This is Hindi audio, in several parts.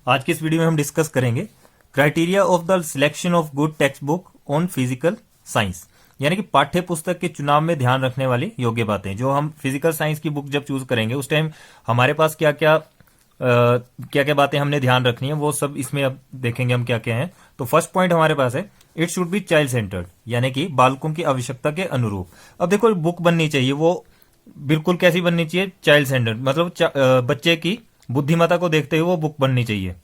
आज की इस वीडियो में हम डिस्कस करेंगे criteria of the selection of good text book on physical science, यानी कि पाठ्य पुस्तक के चुनाव में ध्यान रखने वाली योग्य बातें। जो हम फिजिकल साइंस की बुक जब चूज करेंगे उस टाइम हमारे पास क्या क्या बातें हमने ध्यान रखनी है, वो सब इसमें अब देखेंगे हम क्या क्या है। तो फर्स्ट पॉइंट हमारे पास है, it should be child centred, यानी कि बालकों की आवश्यकता के अनुरूप। अब देखो, बुक बननी चाहिए वो बिल्कुल कैसी बननी चाहिए, चाइल्ड सेंटर्ड, मतलब बच्चे की बुद्धिमत्ता को देखते हुए वो बुक बननी चाहिए।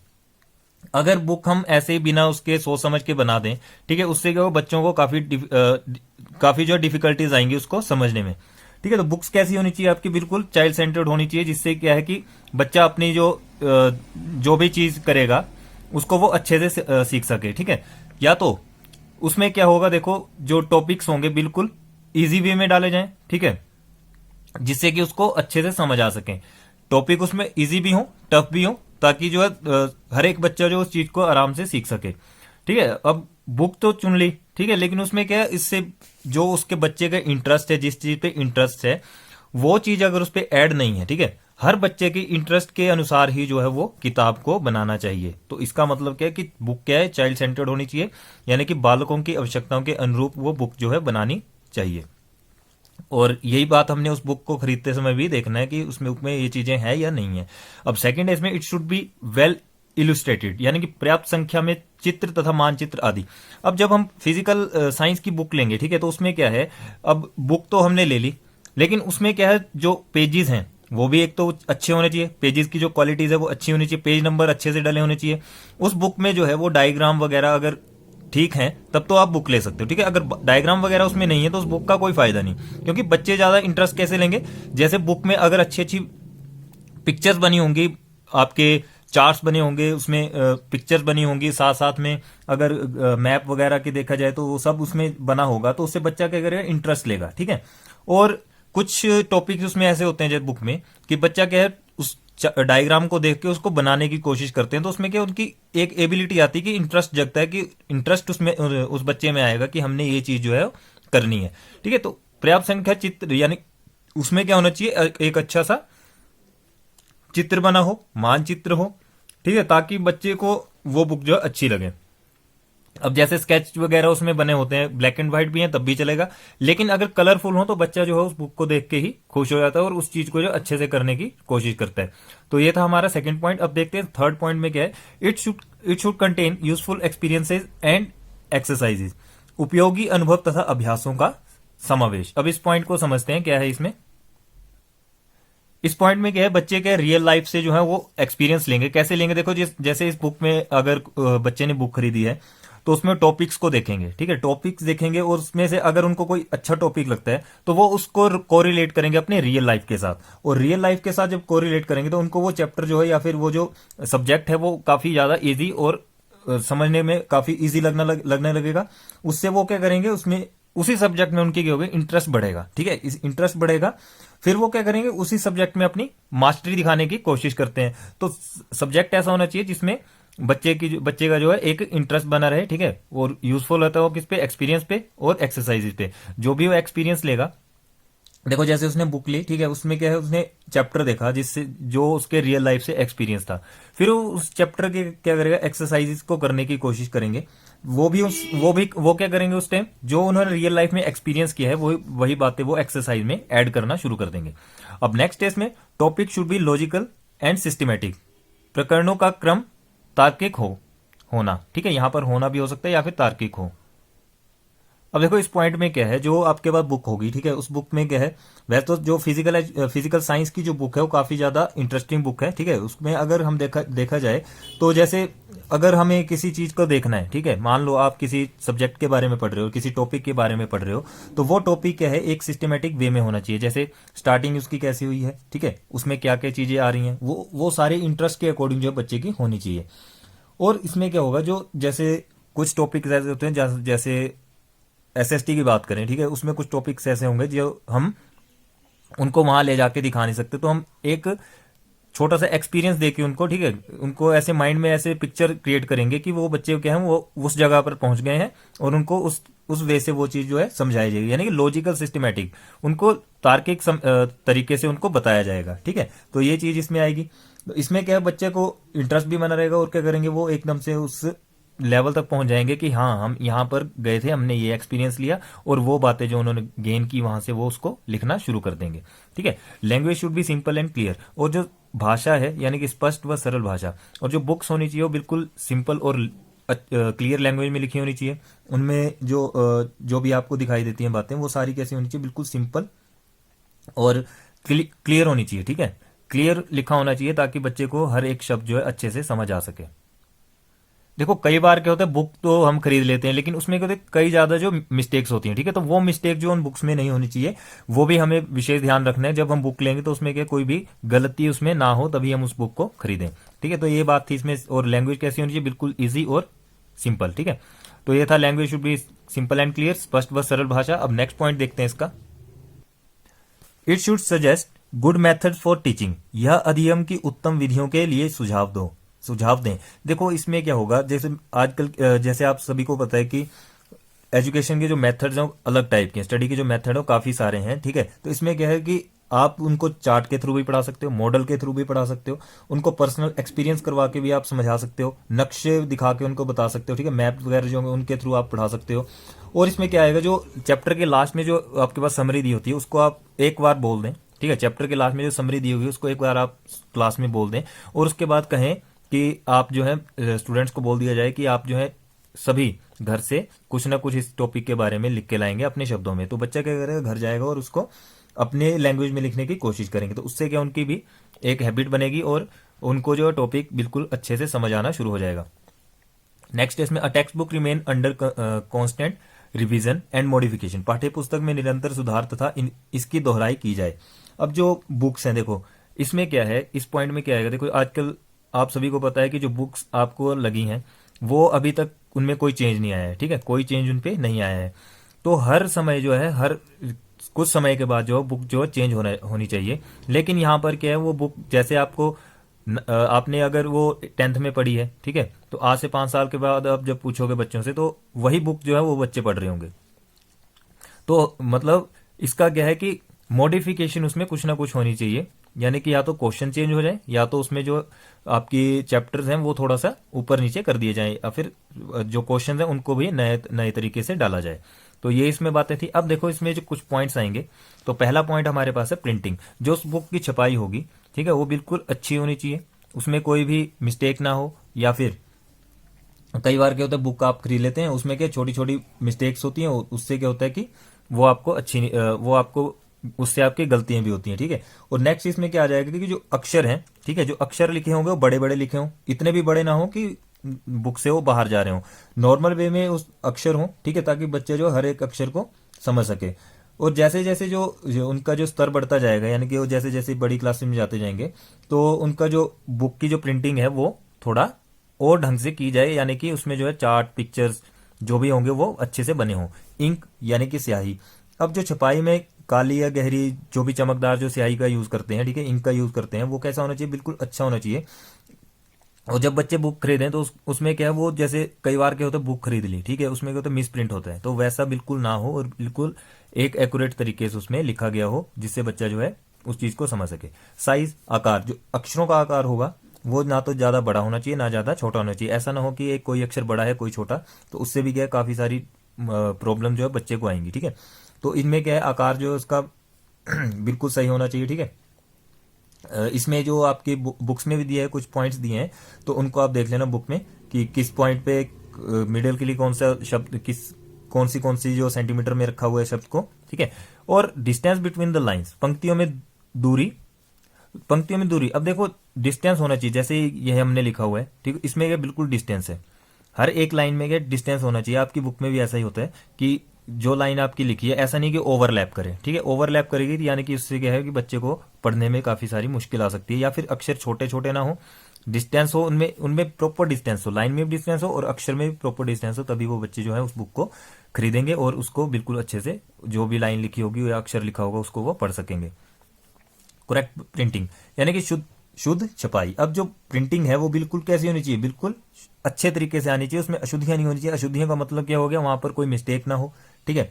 अगर बुक हम ऐसे ही बिना उसके सोच समझ के बना दें, ठीक है, उससे क्या हो, बच्चों को काफी जो डिफिकल्टीज आएंगी उसको समझने में। ठीक है, तो बुक्स कैसी होनी चाहिए आपकी, बिल्कुल चाइल्ड सेंटर्ड होनी चाहिए, जिससे क्या है कि बच्चा अपनी जो भी चीज करेगा उसको वो अच्छे से सीख सके। ठीक है, या तो उसमें क्या होगा, देखो जो टॉपिक्स होंगे बिल्कुल इजी वे में डाले जाएं, ठीक है, जिससे कि उसको अच्छे से समझ आ सके। टॉपिक उसमें इजी भी हो, टफ भी हो, ताकि जो है हर एक बच्चा जो उस चीज को आराम से सीख सके। ठीक है, अब बुक तो चुन ली, ठीक है, लेकिन उसमें क्या है, इससे जो उसके बच्चे का इंटरेस्ट है, जिस चीज पे इंटरेस्ट है, वो चीज अगर उस पर ऐड नहीं है, ठीक है, हर बच्चे के इंटरेस्ट के अनुसार ही जो है वो किताब को बनाना चाहिए। तो इसका मतलब क्या है कि बुक क्या है, चाइल्ड सेंटर्ड होनी चाहिए, यानी कि बालकों की आवश्यकताओं के अनुरूप वो बुक जो है बनानी चाहिए। और यही बात हमने उस बुक को खरीदते समय भी देखना है कि उसमें बुक में ये चीजें हैं या नहीं है। अब सेकंड है इसमें, it should be well illustrated, यानी कि पर्याप्त संख्या में चित्र तथा मानचित्र आदि। अब जब हम फिजिकल साइंस की बुक लेंगे, ठीक है, तो उसमें क्या है, अब बुक तो हमने ले ली, लेकिन उसमें क्या है, जो पेजेस हैं वो भी एक तो अच्छे होने चाहिए, पेजेस की जो क्वालिटीज है वो अच्छी होनी चाहिए, पेज नंबर अच्छे से डले होने चाहिए। उस बुक में जो है वो डायग्राम वगैरह अगर ठीक है तब तो आप बुक ले सकते हो। ठीक है, अगर डायग्राम वगैरह उसमें नहीं है तो उस बुक का कोई फायदा नहीं, क्योंकि बच्चे ज्यादा इंटरेस्ट कैसे लेंगे, जैसे बुक में अगर अच्छी अच्छी पिक्चर्स बनी होंगी, आपके चार्ट्स बने होंगे, उसमें पिक्चर्स बनी होंगी, साथ साथ में अगर मैप वगैरह की देखा जाए तो वो सब उसमें बना होगा, तो उससे बच्चा क्या करेगा, इंटरेस्ट लेगा। ठीक है, और कुछ टॉपिक्स उसमें ऐसे होते हैं जैसे बुक में कि बच्चा क्या है, उस डायग्राम को देख के उसको बनाने की कोशिश करते हैं, तो उसमें क्या उनकी एक एबिलिटी आती है कि इंटरेस्ट जगता है, कि इंटरेस्ट उसमें उस बच्चे में आएगा कि हमने ये चीज जो है करनी है। ठीक है, तो पर्याप्त संख्या चित्र, यानी उसमें क्या होना चाहिए, एक अच्छा सा चित्र बना हो, मानचित्र हो, ठीक है, ताकि बच्चे को वो बुक जो है अच्छी लगे। अब जैसे स्केच वगैरह उसमें बने होते हैं, ब्लैक एंड व्हाइट भी हैं तब भी चलेगा, लेकिन अगर कलरफुल हो तो बच्चा जो है उस बुक को देख के ही खुश हो जाता है और उस चीज को जो अच्छे से करने की कोशिश करता है। तो ये था हमारा सेकंड पॉइंट। अब देखते हैं थर्ड पॉइंट में क्या है, it should contain useful experiences and exercises, उपयोगी अनुभव तथा अभ्यासों का समावेश। अब इस पॉइंट को समझते हैं, क्या है इसमें। इस पॉइंट में क्या है, बच्चे के रियल लाइफ से जो है वो एक्सपीरियंस लेंगे। कैसे लेंगे, देखो जैसे इस बुक में अगर बच्चे ने बुक खरीदी है तो उसमें टॉपिक्स को देखेंगे, ठीक है, टॉपिक्स देखेंगे, और उसमें से अगर उनको कोई अच्छा टॉपिक लगता है तो वो उसको कोरिलेट करेंगे अपने रियल लाइफ के साथ, और रियल लाइफ के साथ जब कोरिलेट करेंगे तो उनको वो चैप्टर जो है या फिर वो जो सब्जेक्ट है वो काफी ज्यादा इजी और समझने में काफी इजी लगने लगेगा। उससे वो क्या करेंगे, उसमें उसी सब्जेक्ट में उनके क्या होगा, इंटरेस्ट बढ़ेगा। ठीक है, इस इंटरेस्ट बढ़ेगा, फिर वो क्या करेंगे, उसी सब्जेक्ट में अपनी मास्टरी दिखाने की कोशिश करते हैं। तो सब्जेक्ट ऐसा होना चाहिए जिसमें बच्चे का जो है एक इंटरेस्ट बना रहे, ठीक है, और यूजफुल होता है वो किस पे, एक्सपीरियंस पे और एक्सरसाइजेस पे। जो भी वो एक्सपीरियंस लेगा, देखो जैसे उसने बुक ली, ठीक है, उसमें क्या है, उसने चैप्टर देखा जिससे जो उसके रियल लाइफ से एक्सपीरियंस था, फिर वो उस चैप्टर के क्या करेगा, एक्सरसाइजेस को करने की कोशिश करेंगे। वो क्या करेंगे, उस टाइम जो उन्होंने रियल लाइफ में एक्सपीरियंस किया है वही बातें वो एक्सरसाइज में ऐड करना शुरू कर देंगे। अब नेक्स्ट टेस्ट में, topic should be logical and systematic, प्रकरणों का क्रम तार्किक होना। ठीक है, यहां पर होना भी हो सकता है या फिर तार्किक हो। अब देखो इस पॉइंट में क्या है, जो आपके पास बुक होगी, ठीक है, उस बुक में क्या है, वैसे तो जो फिजिकल साइंस की जो बुक है वो काफी ज्यादा इंटरेस्टिंग बुक है। ठीक है, उसमें अगर हम देखा जाए तो जैसे अगर हमें किसी चीज को देखना है, ठीक है, मान लो आप किसी सब्जेक्ट के बारे में पढ़ रहे हो, किसी टॉपिक के बारे में पढ़ रहे हो, तो वो टॉपिक क्या है, एक सिस्टमेटिक वे में होना चाहिए। जैसे स्टार्टिंग उसकी कैसी हुई है, ठीक है, उसमें क्या क्या चीजें आ रही हैं, वो सारे इंटरेस्ट के अकॉर्डिंग जो बच्चे की होनी चाहिए। और इसमें क्या होगा, जो जैसे कुछ टॉपिक ऐसे होते हैं, जैसे एसएसटी की बात करें, ठीक है, उसमें कुछ टॉपिक्स ऐसे होंगे जो हम उनको वहां ले जाके दिखा नहीं सकते, तो हम एक छोटा सा एक्सपीरियंस देके उनको, ठीक है, उनको ऐसे माइंड में ऐसे पिक्चर क्रिएट करेंगे कि वो बच्चे क्या है वो उस जगह पर पहुंच गए हैं और उनको उस वे से वो चीज जो है समझाई जाएगी, यानी कि लॉजिकल सिस्टमैटिक, उनको तार्किक तरीके से उनको बताया जाएगा। ठीक है, तो ये चीज इसमें आएगी। तो इसमें क्या है, बच्चे को इंटरेस्ट भी बना रहेगा और क्या करेंगे वो एकदम से उस लेवल तक पहुंच जाएंगे कि हाँ हम यहाँ पर गए थे, हमने ये एक्सपीरियंस लिया, और वो बातें जो उन्होंने गेन की वहां से वो उसको लिखना शुरू कर देंगे। ठीक है, language should be simple and clear, और जो भाषा है यानी कि स्पष्ट व सरल भाषा, और जो बुक्स होनी चाहिए वो बिल्कुल सिंपल और क्लियर लैंग्वेज में लिखी होनी चाहिए। उनमें जो भी आपको दिखाई देती हैं बातें वो सारी कैसी होनी चाहिए, बिल्कुल सिंपल और क्लियर होनी चाहिए। ठीक है, क्लियर लिखा होना चाहिए ताकि बच्चे को हर एक शब्द जो है अच्छे से समझ आ सके। देखो कई बार क्या होता है, बुक तो हम खरीद लेते हैं लेकिन उसमें क्या होता है कई ज्यादा जो मिस्टेक्स होती हैं। ठीक है, तो वो मिस्टेक जो उन बुक्स में नहीं होनी चाहिए वो भी हमें विशेष ध्यान रखना है। जब हम बुक लेंगे तो उसमें क्या कोई भी गलती उसमें ना हो, तभी हम उस बुक को खरीदें। ठीक है, तो ये बात थी इसमें। और लैंग्वेज कैसी होनी चाहिए, बिल्कुल ईजी और सिंपल। ठीक है, तो ये था language should be simple and clear, स्पष्ट व सरल भाषा। अब नेक्स्ट पॉइंट देखते हैं इसका। It should suggest good method for teaching, यह अधिगम की उत्तम विधियों के लिए सुझाव दें। देखो इसमें क्या होगा, जैसे आजकल जैसे आप सभी को पता है कि एजुकेशन के जो मेथड्स हैं अलग टाइप के, स्टडी के जो मेथड है काफी सारे हैं। ठीक है, तो इसमें क्या है कि आप उनको चार्ट के थ्रू भी पढ़ा सकते हो, मॉडल के थ्रू भी पढ़ा सकते हो, उनको पर्सनल एक्सपीरियंस करवा के भी आप समझा सकते हो, नक्शे दिखा के उनको बता सकते हो। ठीक है, मैप वगैरह जो उनके थ्रू आप पढ़ा सकते हो। और इसमें क्या आएगा, जो चैप्टर के लास्ट में जो आपके पास समरी दी होती है उसको आप एक बार बोल दें। ठीक है, चैप्टर के लास्ट में जो समरी दी होगी उसको एक बार आप क्लास में बोल दें, और उसके बाद कहें कि आप जो है स्टूडेंट्स को बोल दिया जाए कि आप जो है सभी घर से कुछ ना कुछ इस टॉपिक के बारे में लिख के लाएंगे अपने शब्दों में। तो बच्चा क्या करेगा, घर जाएगा और उसको अपने लैंग्वेज में लिखने की कोशिश करेंगे। तो उससे क्या उनकी भी एक हैबिट बनेगी और उनको जो टॉपिक बिल्कुल अच्छे से समझ आना शुरू हो जाएगा। नेक्स्ट इसमें a text book remain under constant revision and modification, पाठ्य पुस्तक में निरंतर सुधार तथा इसकी दोहराई की जाए। अब जो बुक्स हैं देखो इसमें क्या है, इस पॉइंट में क्या आएगा, देखो आजकल आप सभी को पता है कि जो बुक्स आपको लगी हैं वो अभी तक उनमें कोई चेंज नहीं आया है। ठीक है, कोई चेंज उन पे नहीं आया है। तो हर समय जो है, हर कुछ समय के बाद जो बुक जो है चेंज होनी चाहिए। लेकिन यहाँ पर क्या है, वो बुक जैसे आपको आपने अगर वो 10th में पढ़ी है, ठीक है, तो आज से 5 साल के बाद आप जब पूछोगे बच्चों से तो वही बुक जो है वो बच्चे पढ़ रहे होंगे। तो मतलब इसका क्या है कि मॉडिफिकेशन उसमें कुछ ना कुछ होनी चाहिए, यानी कि या तो क्वेश्चन चेंज हो जाए या तो उसमें जो आपकी चैप्टर्स हैं वो थोड़ा सा ऊपर नीचे कर दिए जाएं, या फिर जो क्वेश्चन हैं उनको भी नए नए तरीके से डाला जाए। तो ये इसमें बातें थी। अब देखो इसमें जो कुछ पॉइंट्स आएंगे, तो पहला पॉइंट हमारे पास है प्रिंटिंग। जो उस बुक की छपाई होगी, ठीक है, वो बिल्कुल अच्छी होनी चाहिए, उसमें कोई भी मिस्टेक ना हो। या फिर कई बार क्या होता है, बुक आप खरीद लेते हैं उसमें क्या छोटी छोटी मिस्टेक्स होती हैं, उससे क्या होता है कि वो आपको वो आपको उससे आपकी गलतियां भी होती हैं। ठीक है, और नेक्स्ट इसमें क्या आ जाएगा कि जो अक्षर हैं, ठीक है, जो अक्षर लिखे होंगे वो बड़े बड़े लिखे हों, इतने भी बड़े ना हो कि बुक से वो बाहर जा रहे हो, नॉर्मल वे में उस अक्षर हो। ठीक है, ताकि बच्चे जो हर एक अक्षर को समझ सके। और जैसे जैसे जो उनका जो स्तर बढ़ता जाएगा, यानी कि वो जैसे जैसे बड़ी क्लास में जाते जाएंगे, तो उनका जो बुक की जो प्रिंटिंग है वो थोड़ा और ढंग से की जाए, यानी कि उसमें जो है चार्ट पिक्चर्स जो भी होंगे वो अच्छे से बने हों। इंक यानी कि स्याही, अब जो छपाई में काली या गहरी जो भी चमकदार जो स्याही का यूज करते हैं, ठीक है, इंक का यूज करते हैं, वो कैसा होना चाहिए, बिल्कुल अच्छा होना चाहिए। और जब बच्चे बुक खरीदें तो उसमें क्या है, वो जैसे कई बार क्या होता है बुक खरीद ली, ठीक है, उसमें क्या होता है मिस प्रिंट होता है, तो वैसा बिल्कुल ना हो और बिल्कुल एक एक्यूरेट तरीके से उसमें लिखा गया हो, जिससे बच्चा जो है उस चीज को समझ सके। साइज, आकार, जो अक्षरों का आकार होगा वो ना तो ज्यादा बड़ा होना चाहिए ना ज्यादा छोटा होना चाहिए। ऐसा ना हो कि एक कोई अक्षर बड़ा है कोई छोटा, तो उससे भी क्या है काफी सारी प्रॉब्लम जो है बच्चे को आएंगी। ठीक है, तो इनमें क्या है, आकार जो है उसका बिल्कुल सही होना चाहिए। ठीक है, इसमें जो आपके बुक्स में भी दिया है, कुछ पॉइंट्स दिए हैं, तो उनको आप देख लेना बुक में कि किस पॉइंट पे मिडिल के लिए कौन सा शब्द, कौन सी जो सेंटीमीटर में रखा हुआ है शब्द को। ठीक है, और डिस्टेंस बिटवीन द लाइंस, पंक्तियों में दूरी। अब देखो डिस्टेंस होना चाहिए, जैसे ये हमने लिखा हुआ है, ठीक है, इसमें क्या बिल्कुल डिस्टेंस है, हर एक लाइन में क्या डिस्टेंस होना चाहिए। आपकी बुक में भी ऐसा ही होता है कि जो लाइन आपकी लिखी है ऐसा नहीं कि ओवरलैप करे, ठीक है, ओवरलैप करेगी यानी कि उससे क्या है कि बच्चे को पढ़ने में काफी सारी मुश्किल आ सकती है। या फिर अक्षर छोटे छोटे ना हो, डिस्टेंस हो उनमें उनमें प्रॉपर डिस्टेंस हो, लाइन में भी डिस्टेंस हो और अक्षर में भी प्रॉपर डिस्टेंस हो, तभी वो बच्चे जो है उस बुक को खरीदेंगे और उसको बिल्कुल अच्छे से जो भी लाइन लिखी होगी या अक्षर लिखा होगा उसको वो पढ़ सकेंगे। करेक्ट प्रिंटिंग यानी कि शुद्ध छपाई। अब जो प्रिंटिंग है वो बिल्कुल कैसी होनी चाहिए, बिल्कुल अच्छे तरीके से आनी चाहिए, उसमें अशुद्धियां नहीं होनी चाहिए। अशुद्धियों का मतलब क्या हो गया, वहां पर कोई मिस्टेक ना हो, ठीक है।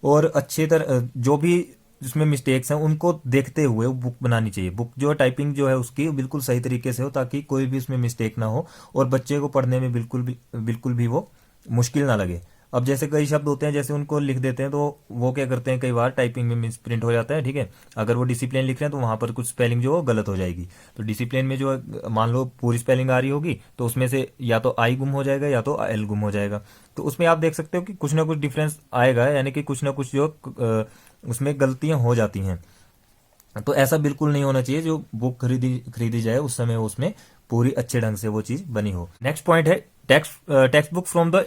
और अच्छे तरह जो भी जिसमें मिस्टेक्स हैं उनको देखते हुए वो बुक बनानी चाहिए। बुक जो टाइपिंग जो है उसकी बिल्कुल सही तरीके से हो, ताकि कोई भी उसमें मिस्टेक ना हो और बच्चे को पढ़ने में बिल्कुल भी वो मुश्किल ना लगे। अब जैसे कई शब्द होते हैं, जैसे उनको लिख देते हैं तो वो क्या करते हैं, कई बार टाइपिंग में मिस प्रिंट हो जाता है, ठीक है। अगर वो डिसिप्लिन लिख रहे हैं तो वहां पर कुछ स्पेलिंग जो गलत हो जाएगी। तो डिसिप्लिन में जो मान लो पूरी स्पेलिंग आ रही होगी तो उसमें से या तो आई गुम हो जाएगा या तो एल गुम हो जाएगा। तो उसमें आप देख सकते हो कि कुछ ना कुछ डिफरेंस आएगा, यानी कि कुछ ना कुछ जो उसमें गलतियां हो जाती हैं। तो ऐसा बिल्कुल नहीं होना चाहिए। जो बुक खरीदी जाए उस समय उसमें पूरी अच्छे ढंग से वो चीज बनी हो। नेक्स्ट पॉइंट है टेक्स्ट बुक फ्रॉम द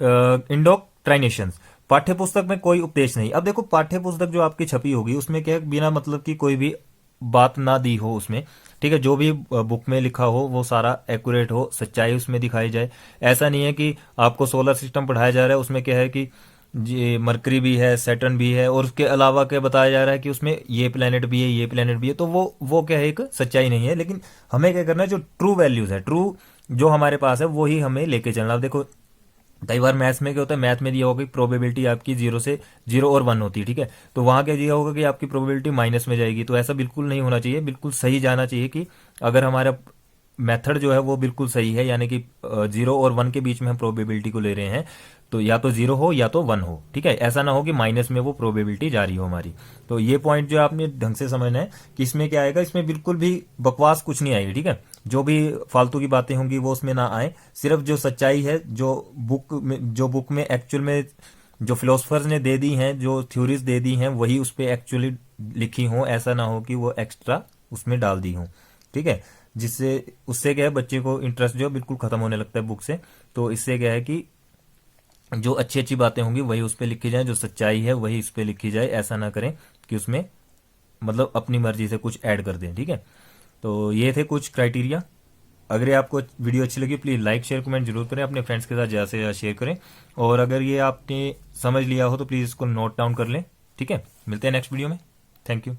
इंडोक्ट्राइनेशन। पाठ्य पुस्तक में कोई उपदेश नहीं। अब देखो पाठ्य पुस्तक जो आपकी छपी होगी उसमें क्या बिना मतलब की कोई भी बात ना दी हो उसमें, ठीक है। जो भी बुक में लिखा हो वो सारा एक्यूरेट हो, सच्चाई उसमें दिखाई जाए। ऐसा नहीं है कि आपको सोलर सिस्टम पढ़ाया जा रहा है, उसमें क्या है कि ये मरकरी भी है, सैटर्न भी है और उसके अलावा क्या बताया जा रहा है कि उसमें ये प्लेनेट भी है, ये प्लेनेट भी है। तो वो क्या है, एक सच्चाई नहीं है। लेकिन हमें क्या करना है, जो ट्रू वैल्यूज है, ट्रू जो हमारे पास है वो ही हमें लेके चलना। अब देखो कई बार मैथ्स में क्या होता है, मैथ में दिया होगा कि प्रोबेबिलिटी आपकी 0 और 1 होती है, ठीक है। तो वहां क्या दिया होगा कि आपकी प्रोबेबिलिटी माइनस में जाएगी। तो ऐसा बिल्कुल नहीं होना चाहिए, बिल्कुल सही जाना चाहिए कि अगर हमारा मेथड जो है वो बिल्कुल सही है, यानी कि 0 और 1 के बीच में हम प्रोबेबिलिटी को ले रहे हैं, तो या तो 0 हो या तो 1 हो, ठीक है। ऐसा ना हो कि माइनस में वो प्रोबेबिलिटी जा रही हो हमारी। तो ये पॉइंट जो आपने ढंग से समझना है कि इसमें क्या आएगा, इसमें बिल्कुल भी बकवास कुछ नहीं आएगी, ठीक है। जो भी फालतू की बातें होंगी वो उसमें ना आए। सिर्फ जो सच्चाई है, जो बुक में एक्चुअल में जो फिलोसफर्स ने दे दी हैं, जो थ्योरीज दे दी हैं, वही उस पर एक्चुअली लिखी हो। ऐसा ना हो कि वो एक्स्ट्रा उसमें डाल दी हो, ठीक है। जिससे उससे क्या है, बच्चे को इंटरेस्ट जो बिल्कुल खत्म होने लगता है बुक से। तो इससे क्या है कि जो अच्छी अच्छी बातें होंगी वही उस पर लिखी जाए, जो सच्चाई है वही उस पर लिखी जाए। ऐसा ना करें कि उसमें मतलब अपनी मर्जी से कुछ ऐड कर दें, ठीक है। तो ये थे कुछ क्राइटेरिया। अगर ये आपको वीडियो अच्छी लगी प्लीज लाइक शेयर कमेंट जरूर करें, अपने फ्रेंड्स के साथ ज़्यादा से ज़्यादा शेयर करें। और अगर ये आपने समझ लिया हो तो प्लीज़ इसको नोट डाउन कर लें, ठीक है। मिलते हैं नेक्स्ट वीडियो में। Thank you.